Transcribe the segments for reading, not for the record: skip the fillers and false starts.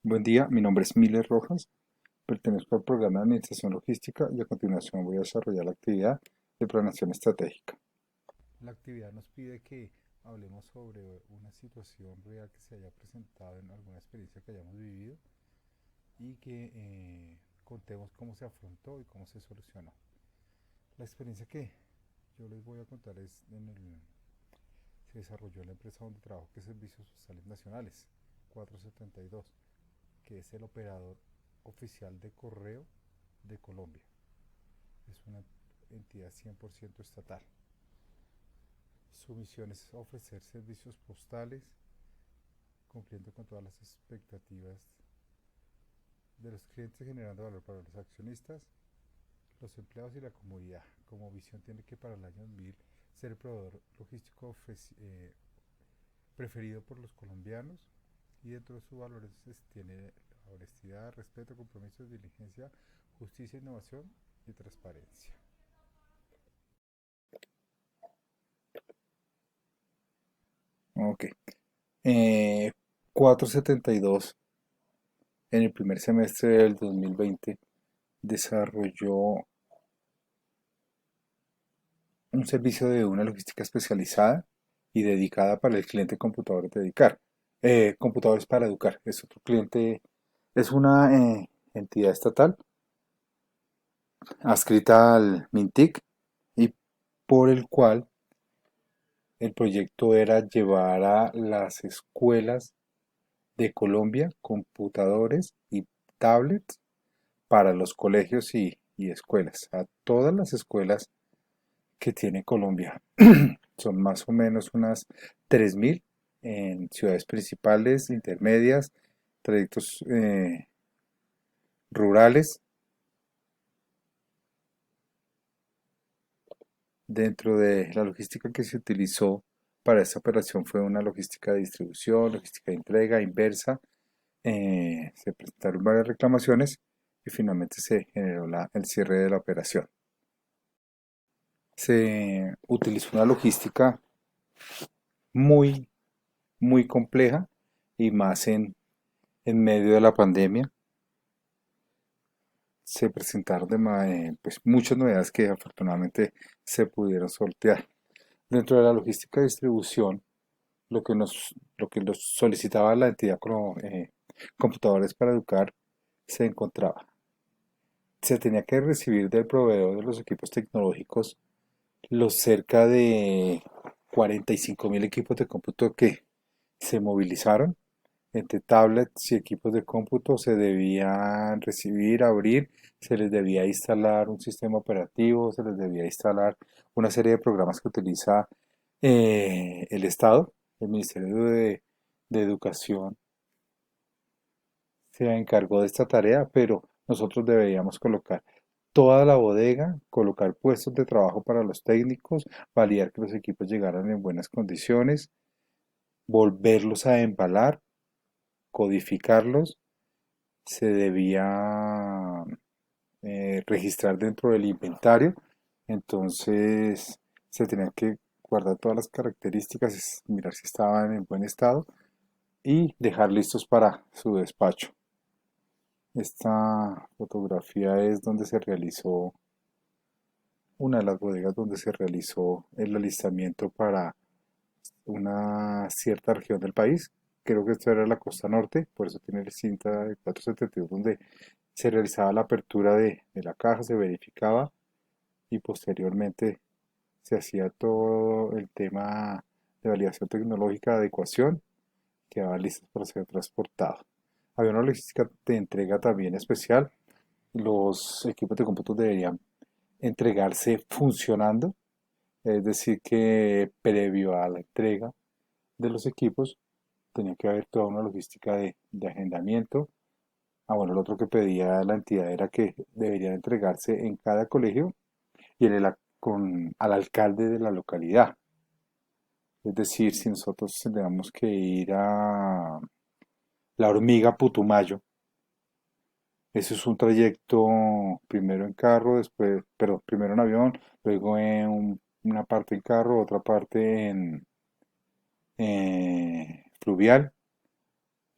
Buen día, mi nombre es Miller Rojas, pertenezco al programa de Administración Logística y a continuación voy a desarrollar la actividad de planeación estratégica. La actividad nos pide que hablemos sobre una situación real que se haya presentado en alguna experiencia que hayamos vivido y que contemos cómo se afrontó y cómo se solucionó. La experiencia que yo les voy a contar se desarrolló en la empresa donde trabajo, que es Servicios Postales Nacionales, 472, que es el operador oficial de correo de Colombia. Es una entidad 100% estatal. Su misión es ofrecer servicios postales cumpliendo con todas las expectativas de los clientes, generando valor para los accionistas, los empleados y la comunidad. Como visión tiene que para el año 2000 ser el proveedor logístico preferido por los colombianos, y dentro de sus valores tiene la honestidad, respeto, compromiso, diligencia, justicia, innovación y transparencia. Ok. Eh, 472 en el primer semestre del 2020 desarrolló un servicio de una logística especializada y dedicada para el cliente computadores dedicar. Computadores para educar. Es otro cliente, es una entidad estatal adscrita al MINTIC y por el cual el proyecto era llevar a las escuelas de Colombia computadores y tablets para los colegios y escuelas, a todas las escuelas que tiene Colombia. Son más o menos unas 3.000 en ciudades principales, intermedias, trayectos rurales. Dentro de la logística que se utilizó para esta operación fue una logística de distribución, logística de entrega inversa. Se presentaron varias reclamaciones y finalmente se generó el cierre de la operación. Se utilizó una logística muy, muy compleja y más en medio de la pandemia. Se presentaron pues, muchas novedades que afortunadamente se pudieron sortear. Dentro de la logística de distribución, lo que nos solicitaba la entidad como computadores para educar se encontraba. Se tenía que recibir del proveedor de los equipos tecnológicos los cerca de 45.000 equipos de cómputo que se movilizaron. Entre tablets y equipos de cómputo se debían recibir, abrir, se les debía instalar un sistema operativo, se les debía instalar una serie de programas que utiliza el Estado, el Ministerio de Educación se encargó de esta tarea, pero nosotros deberíamos colocar toda la bodega, colocar puestos de trabajo para los técnicos, validar que los equipos llegaran en buenas condiciones, volverlos a embalar, codificarlos, se debía registrar dentro del inventario, entonces se tenían que guardar todas las características, mirar si estaban en buen estado y dejar listos para su despacho. Esta fotografía es donde se realizó una de las bodegas donde se realizó el alistamiento para una cierta región del país. Creo que esto era la costa norte, por eso tiene el cinta de 472 donde se realizaba la apertura de la caja, se verificaba y posteriormente se hacía todo el tema de validación tecnológica, adecuación, quedaba listo para ser transportado. Había una logística de entrega también especial. Los equipos de cómputo deberían entregarse funcionando, es decir, que previo a la entrega de los equipos tenía que haber toda una logística de agendamiento. Bueno, lo otro que pedía la entidad era que deberían entregarse en cada colegio y al alcalde de la localidad. Es decir, si nosotros tenemos que ir a La Hormiga Putumayo, eso es un trayecto primero en carro, después, perdón, primero en avión, luego una parte en carro, otra parte en fluvial,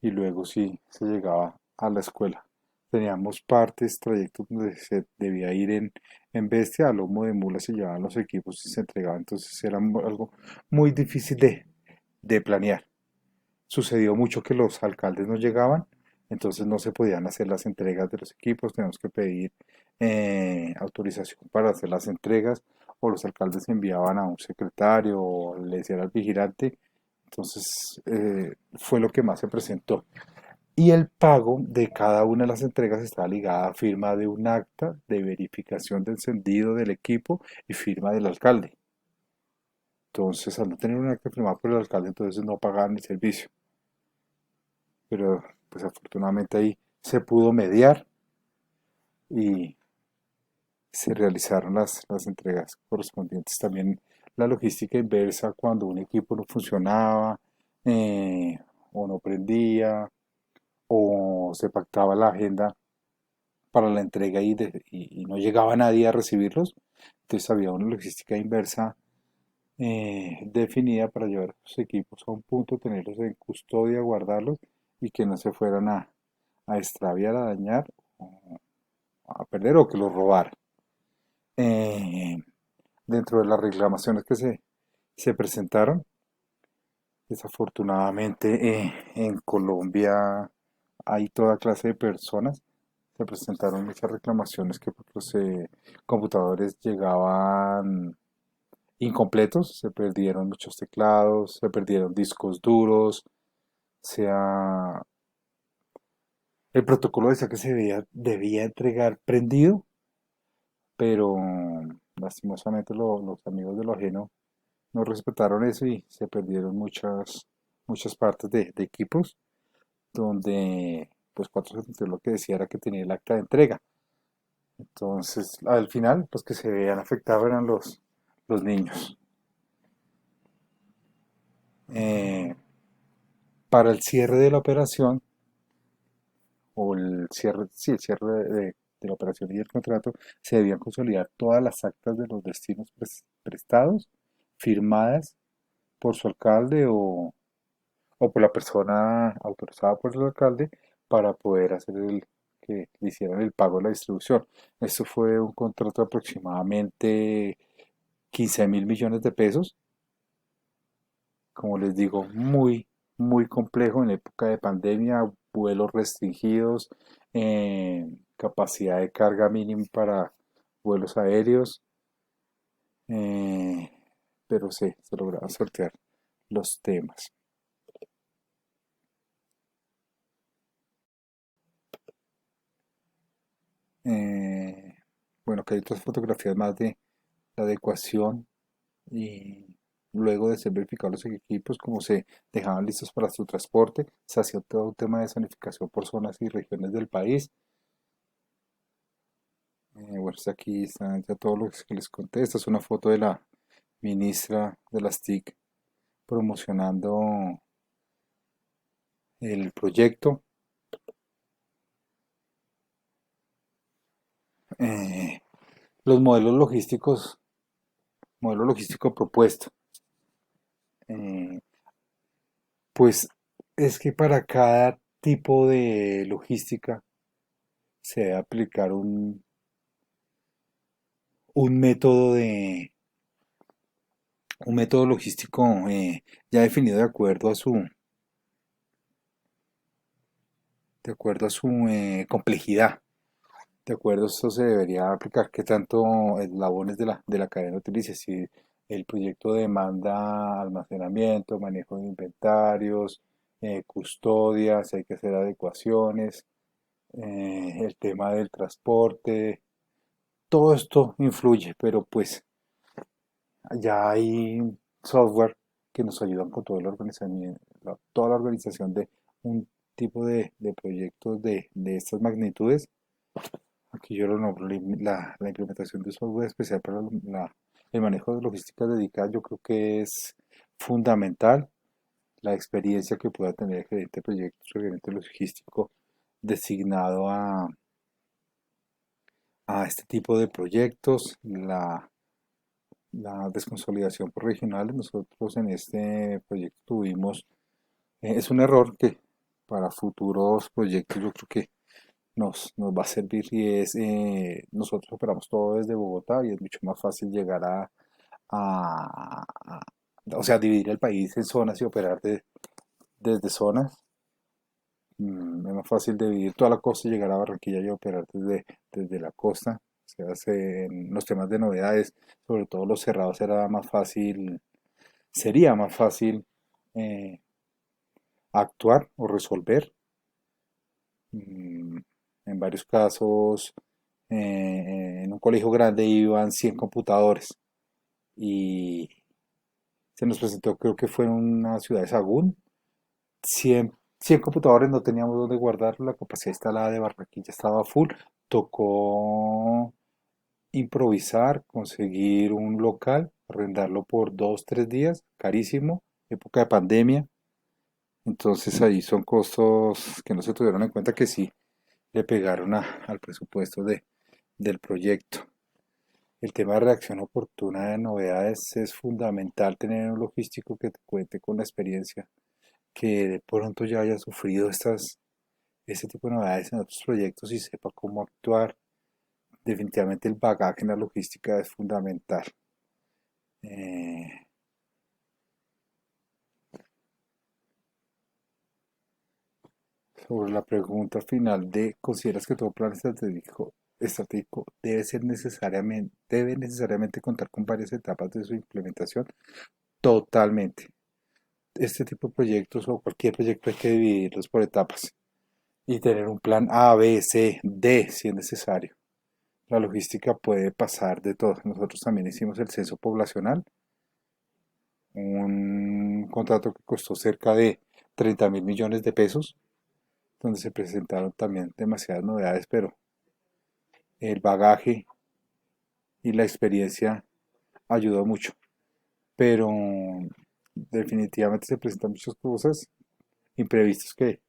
y luego sí se llegaba a la escuela. Teníamos partes, trayectos donde se debía ir en bestia, a lomo de mula se llevaban los equipos y se entregaban, entonces era algo muy difícil de planear. Sucedió mucho que los alcaldes no llegaban, entonces no se podían hacer las entregas de los equipos, teníamos que pedir autorización para hacer las entregas, o los alcaldes enviaban a un secretario o le decían al vigilante, entonces fue lo que más se presentó. Y el pago de cada una de las entregas estaba ligada a firma de un acta de verificación de encendido del equipo y firma del alcalde. Entonces, al no tener un acta firmado por el alcalde, entonces no pagaban el servicio. Pero, pues afortunadamente ahí se pudo mediar y se realizaron las entregas correspondientes. También la logística inversa cuando un equipo no funcionaba eh, o no prendía o se pactaba la agenda para la entrega y no llegaba nadie a recibirlos. Entonces había una logística inversa definida para llevar los equipos a un punto, tenerlos en custodia, guardarlos y que no se fueran a extraviar, a dañar, a perder o que los robaran. Eh, Dentro de las reclamaciones que se presentaron, desafortunadamente en Colombia hay toda clase de personas. Se presentaron muchas reclamaciones que los computadores llegaban incompletos, se perdieron muchos teclados, se perdieron discos duros, sea, el protocolo decía que debía entregar prendido, pero lastimosamente los amigos de lo ajeno no respetaron eso y se perdieron muchas partes de equipos donde pues 473 lo que decía era que tenía el acta de entrega. Entonces, al final, los que se veían afectados eran los niños. Eh, para el cierre de la operación, o el cierre, sí, el cierre de la operación y el contrato, se debían consolidar todas las actas de los destinos prestados, firmadas por su alcalde o por la persona autorizada por el alcalde para poder hacer que le hicieran el pago de la distribución. Esto fue un contrato de aproximadamente 15.000 millones de pesos, como les digo, muy complejo en época de pandemia, vuelos restringidos, capacidad de carga mínima para vuelos aéreos, eh, pero se lograron sortear los temas. Eh, bueno, que hay otras fotografías más de la adecuación y luego de ser verificados los equipos, como se dejaban listos para su transporte, se hacía todo un tema de zonificación por zonas y regiones del país. Bueno, aquí están ya todos los que les conté. Esta es una foto de la ministra de las TIC promocionando el proyecto. Eh, los modelo logístico propuesto. Eh, pues es que para cada tipo de logística se debe aplicar un método un método logístico ya definido de acuerdo a su complejidad. De acuerdo, esto se debería aplicar que tanto eslabones de la cadena utilice, si el proyecto demanda almacenamiento, manejo de inventarios, custodia, si hay que hacer adecuaciones, el tema del transporte, todo esto influye, pero pues ya hay software que nos ayudan con todo el organizamiento, toda la organización de un tipo de proyectos de estas magnitudes. Aquí yo lo nombro, la implementación de software especial para el manejo de logística dedicada, yo creo que es fundamental la experiencia que pueda tener el gerente de proyectos, el gerente logístico designado a este tipo de proyectos, la desconsolidación por regionales. Nosotros en este proyecto tuvimos, es un error que para futuros proyectos yo creo que nos va a servir y es, nosotros operamos todo desde Bogotá y es mucho más fácil llegar a- o sea, dividir el país en zonas y operar desde zonas. Es más fácil dividir toda la costa y llegar a Barranquilla y operar desde la costa. O sea, en los temas de novedades, sobre todo los cerrados, era más fácil, sería más fácil eh, actuar o resolver. Mm, en varios casos, en un colegio grande iban 100 computadores y se nos presentó, creo que fue en una ciudad de Sagún, 100 computadores, no teníamos dónde guardarlo, la capacidad instalada de Barranquilla estaba full, tocó improvisar, conseguir un local, arrendarlo por 2, 3 días, carísimo, época de pandemia, entonces ahí son costos que no se tuvieron en cuenta que sí le pegaron al presupuesto del proyecto. El tema de reacción oportuna de novedades es fundamental tener un logístico que te cuente con la experiencia, que de pronto ya haya sufrido este tipo de novedades en otros proyectos y sepa cómo actuar. Definitivamente el bagaje en la logística es fundamental. Eh, Sobre la pregunta final de ¿consideras que todo plan estratégico debe necesariamente contar con varias etapas de su implementación? Totalmente. Este tipo de proyectos o cualquier proyecto hay que dividirlos por etapas y tener un plan A, B, C, D si es necesario. La logística puede pasar de todo. Nosotros también hicimos el censo poblacional, un contrato que costó cerca de 30.000 millones de pesos, donde se presentaron también demasiadas novedades, pero el bagaje y la experiencia ayudó mucho. Pero definitivamente se presentan muchas cosas imprevistas que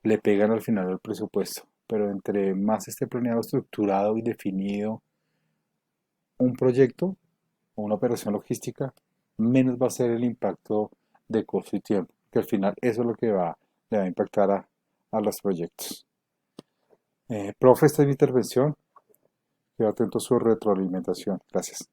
le pegan al final al presupuesto. Pero entre más esté planeado, estructurado y definido un proyecto o una operación logística, menos va a ser el impacto de costo y tiempo. Que al final eso es lo que le va a impactar a los proyectos. Profe, esta es mi intervención. Quedo atento a su retroalimentación. Gracias.